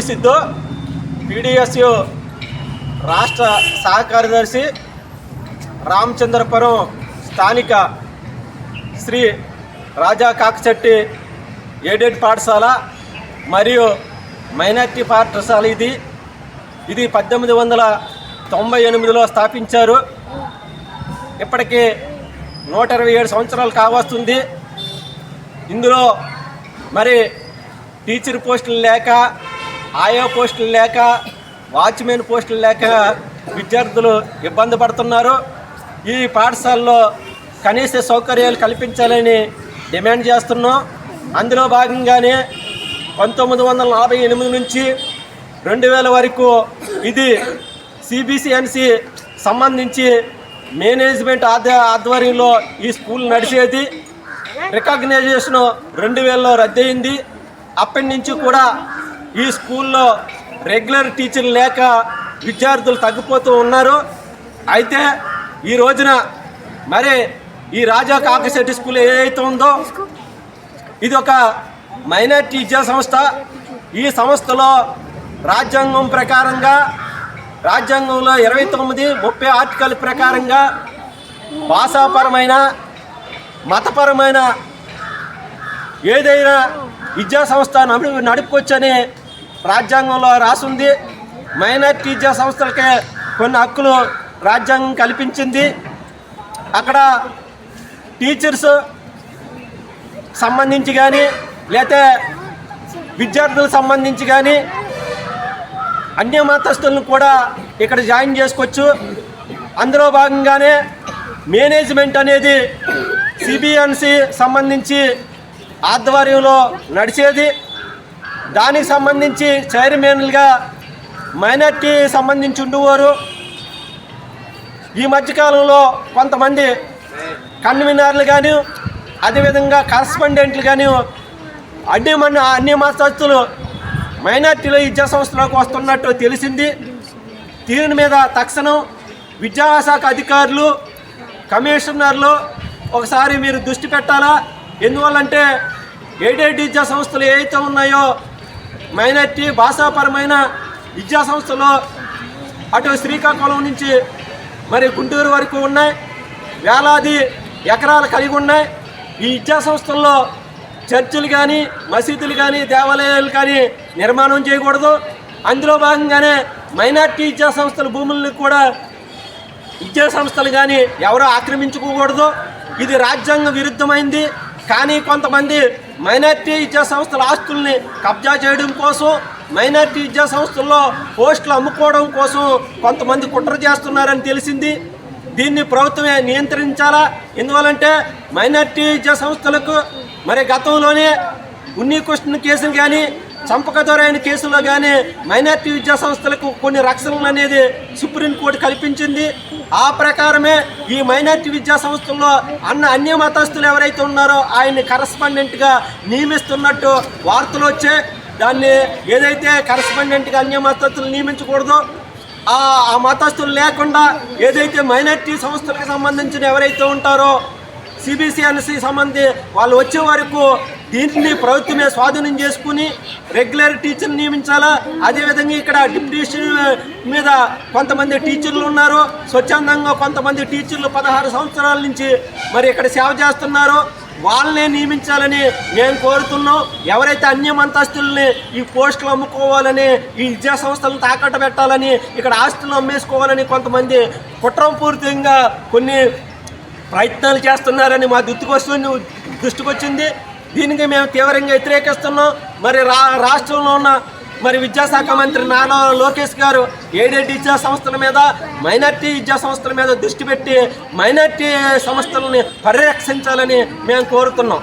Siddhu PDSU రాష్ట్ర సహకార్యదర్శి రామచంద్రపురం స్థానిక శ్రీ రాజా కాకచెట్టి aided పాఠశాల మరియు మైనార్టీ పాఠశాల. ఇది 1898లో స్థాపించారు. ఇప్పటికీ 127 సంవత్సరాలు కావస్తుంది. ఇందులో మరి టీచర్ పోస్టులు లేక, ఆయా పోస్టులు లేక, వాచ్మెన్ పోస్టులు లేక విద్యార్థులు ఇబ్బంది పడుతున్నారు. ఈ పాఠశాలలో కనీస సౌకర్యాలు కల్పించాలని డిమాండ్ చేస్తున్నాం. అందులో భాగంగానే 1948 నుంచి 2000 వరకు ఇది సిబిసిఎన్సి సంబంధించి మేనేజ్మెంట్ ఆధ్వర్యంలో ఈ స్కూల్ నడిచేది. రికగ్నైజేషన్ 2000లో రద్దయింది. అప్పటి నుంచి కూడా ఈ స్కూల్లో రెగ్యులర్ టీచర్లు లేక విద్యార్థులు తగ్గిపోతూ ఉన్నారు. అయితే ఈ రోజున మరి ఈ రాజా కాకచెట్టి స్కూల్ ఏదైతే ఉందో ఇది ఒక మైనార్టీ విద్యా సంస్థ. ఈ సంస్థలో రాజ్యాంగం ప్రకారంగా, రాజ్యాంగంలో 29, 30 ఆర్టికల్ ప్రకారంగా భాషాపరమైన, మతపరమైన ఏదైనా విద్యా సంస్థ నడుపుకొచ్చని రాజ్యాంగంలో రాసుంది. మైనార్టీ విద్యా సంస్థలకే కొన్ని హక్కులు రాజ్యాంగం కల్పించింది. అక్కడ టీచర్స్ సంబంధించి కానీ, లేకపోతే విద్యార్థులకు సంబంధించి కానీ అన్య మతస్థులను కూడా ఇక్కడ జాయిన్ చేసుకోవచ్చు. అందులో భాగంగానే మేనేజ్మెంట్ అనేది సిబిఎన్సి సంబంధించి ఆధ్వర్యంలో నడిచేది. దానికి సంబంధించి చైర్మన్లుగా మైనార్టీ సంబంధించి ఉండేవారు. ఈ మధ్యకాలంలో కొంతమంది కన్వీనర్లు కానీ, అదేవిధంగా కరస్పాండెంట్లు కానీ అన్ని మతస్థులు మైనార్టీలో విద్యా సంస్థలకు వస్తున్నట్టు తెలిసింది. దీని మీద తక్షణం విద్యాశాఖ అధికారులు, కమిషనర్లు ఒకసారి మీరు దృష్టి పెట్టాలా. ఎందువల్లంటే ఎయిడెడ్ విద్యా సంస్థలు ఏవైతే ఉన్నాయో మైనార్టీ భాషాపరమైన విద్యా సంస్థలు అటు శ్రీకాకుళం నుంచి మరి గుంటూరు వరకు ఉన్నాయి. వేలాది ఎకరాలు కలిగి ఉన్నాయి. ఈ విద్యా సంస్థల్లో చర్చిలు కానీ, మసీదులు కానీ, దేవాలయాలు కానీ నిర్మాణం చేయకూడదు. అందులో భాగంగానే మైనార్టీ విద్యా సంస్థల భూములను కూడా విద్యా సంస్థలు కానీ ఎవరో ఆక్రమించుకోకూడదు. ఇది రాజ్యాంగ విరుద్ధమైంది. కానీ కొంతమంది మైనార్టీ విద్యా సంస్థల ఆస్తుల్ని కబ్జా చేయడం కోసం, మైనార్టీ విద్యా సంస్థల్లో పోస్టులు అమ్ముకోవడం కోసం కొంతమంది కుట్ర చేస్తున్నారని తెలిసింది. దీన్ని ప్రభుత్వమే నియంత్రించాలా. ఎందువల్లంటే మైనార్టీ విద్యా సంస్థలకు మరి గతంలోనే ఉన్నీకృష్ణ కేసులు కానీ, చంపకదొరైన కేసుల్లో కానీ మైనార్టీ విద్యా సంస్థలకు కొన్ని రక్షణలు అనేది సుప్రీంకోర్టు కల్పించింది. ఆ ప్రకారమే ఈ మైనార్టీ విద్యా సంస్థల్లో అన్య మతస్థులు ఎవరైతే ఉన్నారో ఆయన్ని కరస్పాండెంట్గా నియమిస్తున్నట్టు వార్తలు వచ్చాయి. దాన్ని ఏదైతే కరస్పాండెంట్గా అన్య మతస్థులు నియమించకూడదో, ఆ మతస్థులు లేకుండా ఏదైతే మైనార్టీ సంస్థలకు సంబంధించిన ఎవరైతే ఉంటారో సిబిసిఎన్సి సంబంధి వాళ్ళు వచ్చే వరకు దీన్ని ప్రభుత్వమే స్వాధీనం చేసుకుని రెగ్యులర్ టీచర్లు నియమించాలా. అదేవిధంగా ఇక్కడ డిప్యూటేషన్ మీద కొంతమంది టీచర్లు ఉన్నారు. స్వచ్ఛందంగా కొంతమంది టీచర్లు 16 సంవత్సరాల నుంచి మరి ఇక్కడ సేవ చేస్తున్నారు. వాళ్ళనే నియమించాలని మేము కోరుతున్నాం. ఎవరైతే అన్య మతస్థుల్ని ఈ పోస్టులు అమ్ముకోవాలని, ఈ విద్యా సంస్థలను తాకట్టు పెట్టాలని, ఇక్కడ ఆస్తులు అమ్మేసుకోవాలని కొంతమంది కుట్రపూరితంగా కొన్ని ప్రయత్నాలు చేస్తున్నారని మా దృష్టికి వచ్చింది. దీనికి మేము తీవ్రంగా వ్యతిరేకిస్తున్నాం. మరి రాష్ట్రంలో ఉన్న మరి విద్యాశాఖ మంత్రి నారా లోకేష్ గారు ఎయిడెడ్ విద్యా సంస్థల మీద, మైనార్టీ విద్యా సంస్థల మీద దృష్టి పెట్టి మైనార్టీ సంస్థలని పరిరక్షించాలని మేము కోరుతున్నాం.